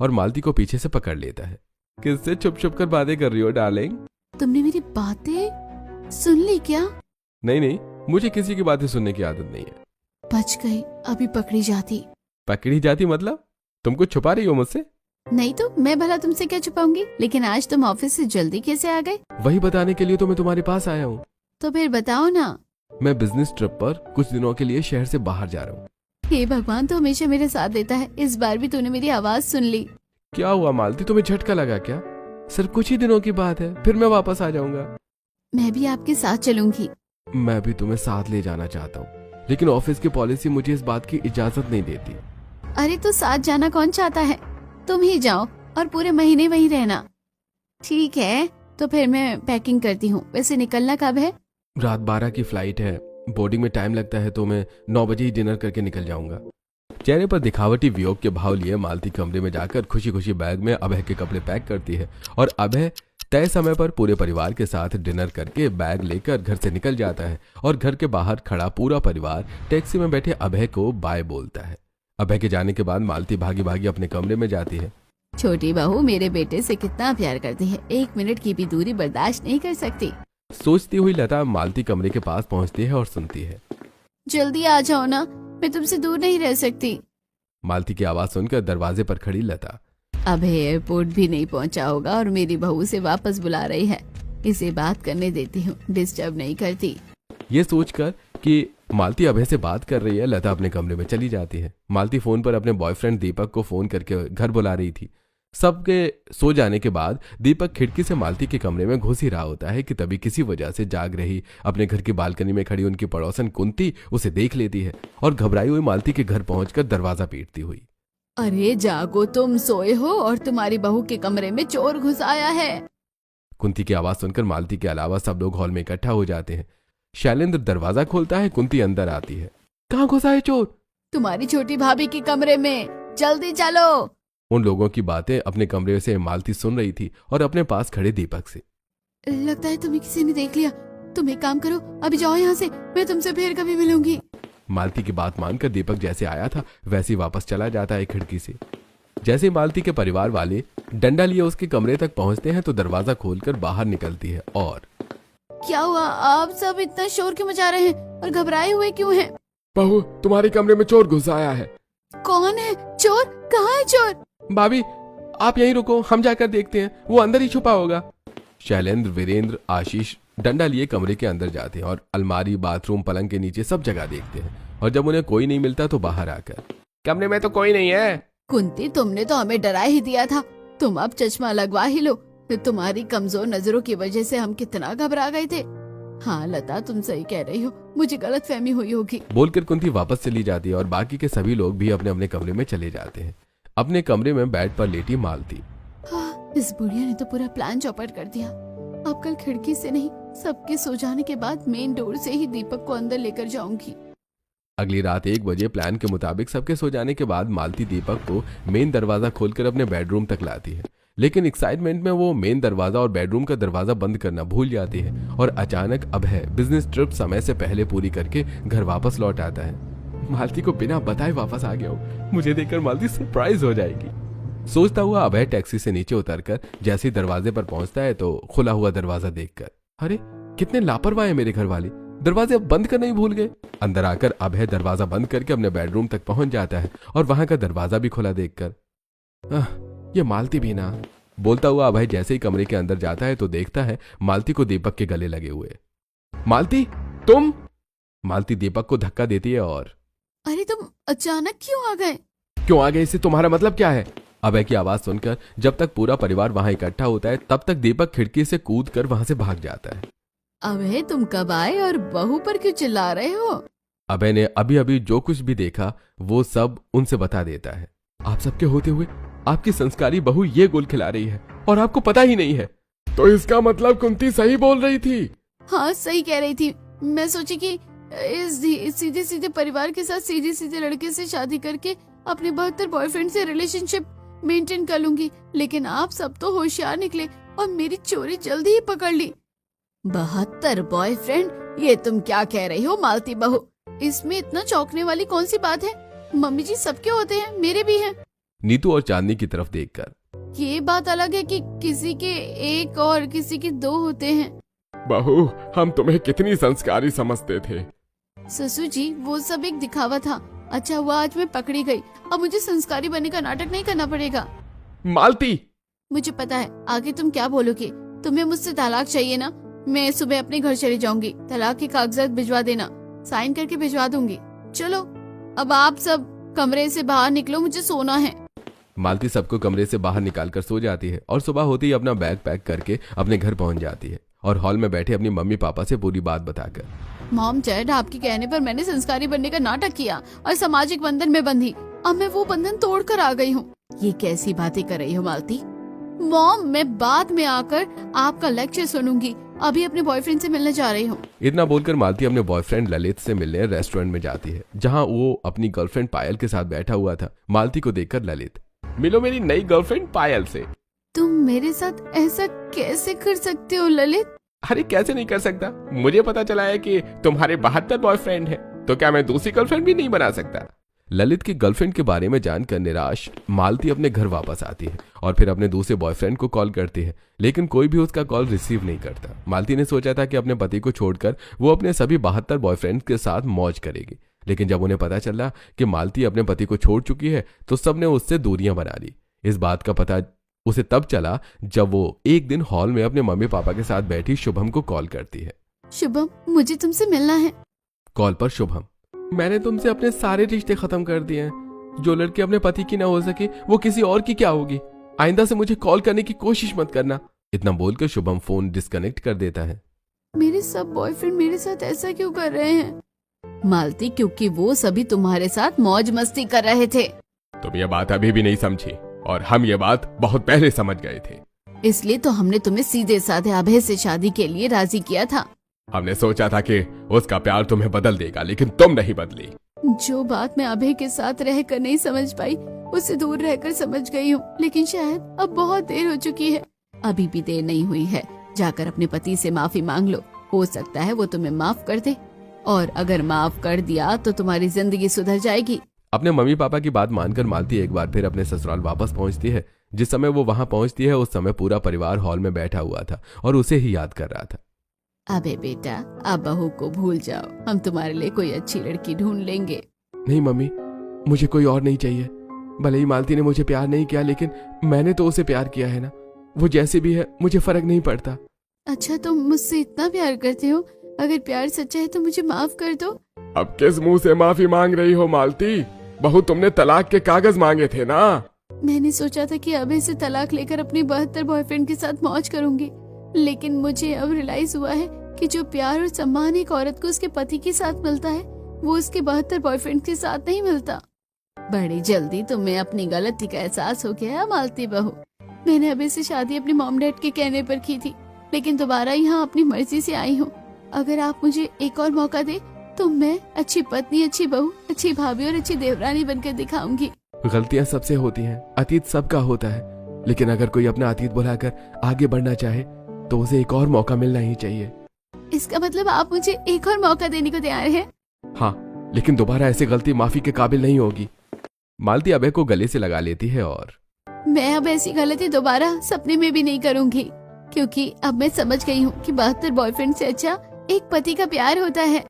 और मालती को पीछे से पकड़ लेता है। किससे छुप छुप कर बातें कर रही हो डार्लिंग? तुमने मेरी बातें सुन ली क्या? नहीं, मुझे किसी की बातें सुनने की आदत नहीं है। बच गई, अभी पकड़ी जाती। पकड़ी जाती मतलब? तुम कुछ छुपा रही हो मुझसे? नहीं तो मैं भला तुमसे क्या छुपाऊंगी। लेकिन आज तुम ऑफिस से जल्दी कैसे आ गए? वही बताने के लिए तो मैं तुम्हारे पास आया हूँ। तो फिर बताओ ना। मैं बिजनेस ट्रिप पर कुछ दिनों के लिए शहर से बाहर जा रहा हूँ। हे भगवान, तो हमेशा मेरे साथ देता है, इस बार भी तूने मेरी आवाज सुन ली। क्या हुआ मालती, तुम्हें झटका लगा क्या? सिर्फ कुछ ही दिनों की बात है, फिर मैं वापस आ जाऊंगा। मैं भी आपके साथ चलूंगी। मैं भी तुम्हें साथ ले जाना चाहता हूँ, लेकिन ऑफिस की पॉलिसी मुझे इस बात की इजाजत नहीं देती। अरे तो साथ जाना कौन चाहता है? तुम ही जाओ और पूरे महीने वहीं रहना। ठीक है, तो फिर मैं पैकिंग करती हूँ। वैसे निकलना कब है? रात 12 की फ्लाइट है, बोर्डिंग में टाइम लगता है, तो मैं 9 बजे ही डिनर करके निकल जाऊंगा। चेहरे पर दिखावटी वियोग के भाव लिए मालती कमरे में जाकर खुशी खुशी बैग में अभय के कपड़े पैक करती है और अभय तय समय पर पूरे परिवार के साथ डिनर करके बैग लेकर घर से निकल जाता है और घर के बाहर खड़ा पूरा परिवार टैक्सी में बैठे अभय को बाय बोलता है। अभय के जाने के बाद मालती भागी भागी अपने कमरे में जाती है। छोटी बहू मेरे बेटे से कितना प्यार करती है, 1 मिनट की भी दूरी बर्दाश्त नहीं कर सकती। सोचती हुई लता मालती कमरे के पास पहुंचती है और सुनती है। जल्दी आ जाओ ना, मैं तुमसे दूर नहीं रह सकती। मालती की आवाज सुनकर दरवाजे पर खड़ी लता। अभय एयरपोर्ट भी नहीं पहुंचा होगा और मेरी बहू से वापस बुला रही है। इसे बात करने देती हूँ, डिस्टर्ब नहीं करती। ये सोचकर कि मालती अभय से बात कर रही है, लता अपने कमरे में चली जाती है। मालती फोन पर अपने बॉयफ्रेंड दीपक को फोन करके घर बुला रही थी। सबके सो जाने के बाद दीपक खिड़की से मालती के कमरे में घुस ही रहा होता है कि तभी किसी वजह से जाग रही अपने घर की बालकनी में खड़ी उनकी पड़ोसन कुंती उसे देख लेती है और घबराई हुई मालती के घर पहुंचकर दरवाजा पीटती हुई। अरे जागो, तुम सोए हो और तुम्हारी बहू के कमरे में चोर घुस आया है। कुंती की आवाज सुनकर मालती के अलावा सब लोग हॉल में इकट्ठा हो जाते हैं। शैलेंद्र दरवाजा खोलता है, कुंती अंदर आती है। कहाँ घुसा है चोर? तुम्हारी छोटी भाभी के कमरे में, जल्दी चलो। उन लोगों की बातें अपने कमरे से मालती सुन रही थी और अपने पास खड़े दीपक से। लगता है तुम्हें किसी ने देख लिया। तुम एक काम करो, अभी जाओ यहाँ से, मैं तुमसे फिर कभी मिलूंगी। मालती की बात मानकर दीपक जैसे आया था वैसे ही वापस चला जाता है खिड़की से। जैसे ही मालती के परिवार वाले डंडा लिए उसके कमरे तक पहुंचते हैं तो दरवाजा खोलकर बाहर निकलती है। और क्या हुआ? आप सब इतना शोर क्यों मचा रहे हैं और घबराए हुए क्यों हैं? बहू, तुम्हारे कमरे में चोर घुस आया है। कौन है चोर? कहाँ है चोर? भाभी आप यहीं रुको, हम जाकर देखते हैं, वो अंदर ही छुपा होगा। शैलेंद्र, वीरेंद्र, आशीष डंडा लिए कमरे के अंदर जाते हैं और अलमारी, बाथरूम, पलंग के नीचे सब जगह देखते हैं और जब उन्हें कोई नहीं मिलता तो बाहर आकर, कमरे में तो कोई नहीं है। कुंती, तुमने तो हमें डरा ही दिया था, तुम अब चश्मा लगवा ही लो। तुम्हारी कमजोर नजरों की वजह से हम कितना घबरा गए थे। हाँ लता, तुम सही कह रही हो, मुझे गलतफहमी हुई होगी। बोलकर कुंती वापस चली जाती है और बाकी के सभी लोग भी अपने अपने कमरे में चले जाते हैं। अपने कमरे में बेड पर लेटी मालती। हाँ, इस बुढ़िया ने तो पूरा प्लान चौपट कर दिया। अब कल खिड़की से नहीं, सबके सो जाने के बाद मेन डोर से ही दीपक को अंदर लेकर जाऊंगी। अगली रात 1 बजे प्लान के मुताबिक सबके सो जाने के बाद मालती दीपक को मेन दरवाजा खोलकर अपने बेडरूम तक लाती है, लेकिन एक्साइटमेंट में वो मेन दरवाजा और बेडरूम का दरवाजा बंद करना भूल जाती है और अचानक अभय बिजनेस ट्रिप समय से पहले पूरी करके घर वापस लौट आता है। मालती को बिना बताए वापस आ गया हूँ, मुझे देखकर मालती सरप्राइज हो जाएगी। सोचता हुआ अभय टैक्सी से नीचे उतरकर जैसे ही दरवाजे पर पहुंचता है तो खुला हुआ दरवाजा देखकर, अरे कितने लापरवाह है मेरे घर वाले, दरवाजे अब बंद करना ही भूल गए। अंदर आकर अभय दरवाजा बंद करके अपने बेडरूम तक पहुंच जाता है और वहां का दरवाजा भी खुला देखकर ये मालती भी ना। बोलता हुआ अभय जैसे ही कमरे के अंदर जाता है तो देखता है मालती को दीपक के गले लगे हुए। मालती, तुम? मालती दीपक को धक्का देती है और, अरे तुम अचानक क्यों आ गए? क्यों आ गए, इससे तुम्हारा मतलब क्या है? अभय की आवाज सुनकर जब तक पूरा परिवार वहां इकट्ठा होता है तब तक दीपक खिड़की से कूदकर वहां से भाग जाता है। अभय, तुम कब आए और बहू पर क्यों चिल्ला रहे हो? अभय ने अभी अभी जो कुछ भी देखा वो सब उनसे बता देता है। आप सबके होते हुए आपकी संस्कारी बहू ये गोल खिला रही है और आपको पता ही नहीं है। तो इसका मतलब कुंती सही बोल रही थी। हाँ सही कह रही थी। मैं सोची कि इस सीधे सीधे परिवार के साथ सीधे सीधे लड़के से शादी करके अपने 72 बॉयफ्रेंड से रिलेशनशिप मेंटेन कर लूंगी, लेकिन आप सब तो होशियार निकले और मेरी चोरी जल्दी ही पकड़ ली। 72 बॉयफ्रेंड? ये तुम क्या कह रही हो मालती बहू? इसमें इतना चौंकने वाली कौन सी बात है? मम्मी जी सबके होते हैं, मेरे भी हैं। नीतू और चांदनी की तरफ देखकर। ये बात अलग है कि किसी के एक और किसी के दो होते हैं। बहू, हम तुम्हें कितनी संस्कारी समझते थे। ससुर जी, वो सब एक दिखावा था। अच्छा हुआ आज मैं पकड़ी गई। अब मुझे संस्कारी बनने का नाटक नहीं करना पड़ेगा। मालती, मुझे पता है आगे तुम क्या बोलोगे। तुम्हें मुझसे तलाक चाहिए ना? मैं सुबह अपने घर चली जाऊंगी। तलाक के कागजात भिजवा देना, साइन करके भिजवा दूंगी। चलो अब आप सब कमरे से बाहर निकलो, मुझे सोना है। मालती सबको कमरे से बाहर निकालकर सो जाती है और सुबह होते ही अपना बैग पैक करके अपने घर पहुंच जाती है और हॉल में बैठे अपनी मम्मी पापा से पूरी बात बताकर। मॉम डैड, आपके कहने पर मैंने संस्कारी बनने का नाटक किया और सामाजिक बंधन में बंधी। अब मैं वो बंधन तोड़कर आ गई हूँ। ये कैसी बातें कर रही हो मालती? मॉम, मैं बाद में आकर आपका लेक्चर सुनूंगी। अभी अपने बॉयफ्रेंड से मिलने जा रही हूँ। इतना बोलकर मालती अपने बॉयफ्रेंड ललित से मिलने रेस्टोरेंट में जाती है, जहाँ वो अपनी गर्लफ्रेंड पायल के साथ बैठा हुआ था। मालती को देखकर ललित, मिलो मेरी नई गर्लफ्रेंड पायल से। तुम मेरे साथ ऐसा कैसे कर सकते हो ललित? अरे कैसे नहीं कर सकता? मुझे पता चला है कि तुम्हारे 72 बॉयफ्रेंड हैं, तो क्या मैं दूसरी गर्लफ्रेंड भी नहीं बना सकता? ललित की गर्लफ्रेंड के बारे में जानकर निराश मालती अपने घर वापस आती है और फिर अपने दूसरे बॉयफ्रेंड को कॉल करती है, लेकिन कोई भी उसका कॉल रिसीव नहीं करता। मालती ने सोचा था कि अपने पति को छोड़कर वो अपने सभी 72 बॉयफ्रेंड के साथ मौज करेगी, लेकिन जब उन्हें पता चला कि मालती अपने पति को छोड़ चुकी है तो सबने उससे दूरियां बना ली। इस बात का पता उसे तब चला जब वो एक दिन हॉल में अपने मम्मी पापा के साथ बैठी शुभम को कॉल करती है। शुभम, मुझे तुमसे मिलना है। कॉल पर शुभम, मैंने तुमसे अपने सारे रिश्ते खत्म कर दिए हैं। जो लड़की अपने पति की ना हो सकी वो किसी और की क्या होगी। आइंदा से मुझे कॉल करने की कोशिश मत करना। इतना बोलकर शुभम फोन डिस्कनेक्ट कर देता है। मेरे सब बॉयफ्रेंड मेरे साथ ऐसा क्यों कर रहे हैं? मालती, क्योंकि वो सभी तुम्हारे साथ मौज मस्ती कर रहे थे। तुम ये बात अभी भी नहीं समझी और हम ये बात बहुत पहले समझ गए थे। इसलिए तो हमने तुम्हें सीधे साधे अभय से शादी के लिए राजी किया था। हमने सोचा था कि उसका प्यार तुम्हें बदल देगा, लेकिन तुम नहीं बदली। जो बात मैं अभय के साथ रहकर नहीं समझ पाई, उससे दूर रहकर समझ गई हूँ। लेकिन शायद अब बहुत देर हो चुकी है। अभी भी देर नहीं हुई है। जाकर अपने पति से माफी मांग लो। हो सकता है वो तुम्हें माफ कर दे, और अगर माफ कर दिया तो तुम्हारी जिंदगी सुधर जाएगी। अपने मम्मी पापा की बात मानकर मालती एक बार फिर अपने ससुराल वापस पहुंचती है। जिस समय वो वहां पहुंचती है उस समय पूरा परिवार हॉल में बैठा हुआ था और उसे ही याद कर रहा था। अबे बेटा, अब बहू को भूल जाओ। हम तुम्हारे लिए कोई अच्छी लड़की ढूंढ लेंगे। नहीं मम्मी, मुझे कोई और नहीं चाहिए। भले ही मालती ने मुझे प्यार नहीं किया, लेकिन मैंने तो उसे प्यार किया है ना। वो जैसे भी है मुझे फर्क नहीं पड़ता। अच्छा, तुम मुझसे इतना प्यार करते हो? अगर प्यार सच्चा है तो मुझे माफ कर दो। अब किस मुंह से माफी मांग रही हो मालती? बहू, तुमने तलाक के कागज मांगे थे ना। मैंने सोचा था कि अभय से तलाक लेकर अपने 72 बॉयफ्रेंड के साथ मौज करूंगी, लेकिन मुझे अब रियलाइज हुआ है कि जो प्यार और सम्मान एक औरत को उसके पति के साथ मिलता है वो उसके 72 बॉयफ्रेंड के साथ नहीं मिलता। बड़ी जल्दी तुम्हें अपनी गलती का एहसास हो गया है मालती बहू। मैंने अभय से शादी अपने मॉम डैड के कहने पर की थी, लेकिन दोबारा यहाँ अपनी मर्जी से आई हूँ। अगर आप मुझे एक और मौका दे तो मैं अच्छी पत्नी, अच्छी बहू, अच्छी भाभी और अच्छी देवरानी बनकर दिखाऊंगी। गलतियां सबसे होती हैं, अतीत सबका होता है, लेकिन अगर कोई अपना अतीत भुलाकर आगे बढ़ना चाहे तो उसे एक और मौका मिलना ही चाहिए। इसका मतलब आप मुझे एक और मौका देने को तैयार हैं? हाँ, लेकिन दोबारा ऐसी गलती माफी के काबिल नहीं होगी। मालती अभय को गले से लगा लेती है और मैं अब ऐसी गलती दोबारा सपने में भी नहीं करूंगी, क्योंकि अब मैं समझ गई हूँ कि 72 बॉयफ्रेंड से अच्छा एक पति का प्यार होता है।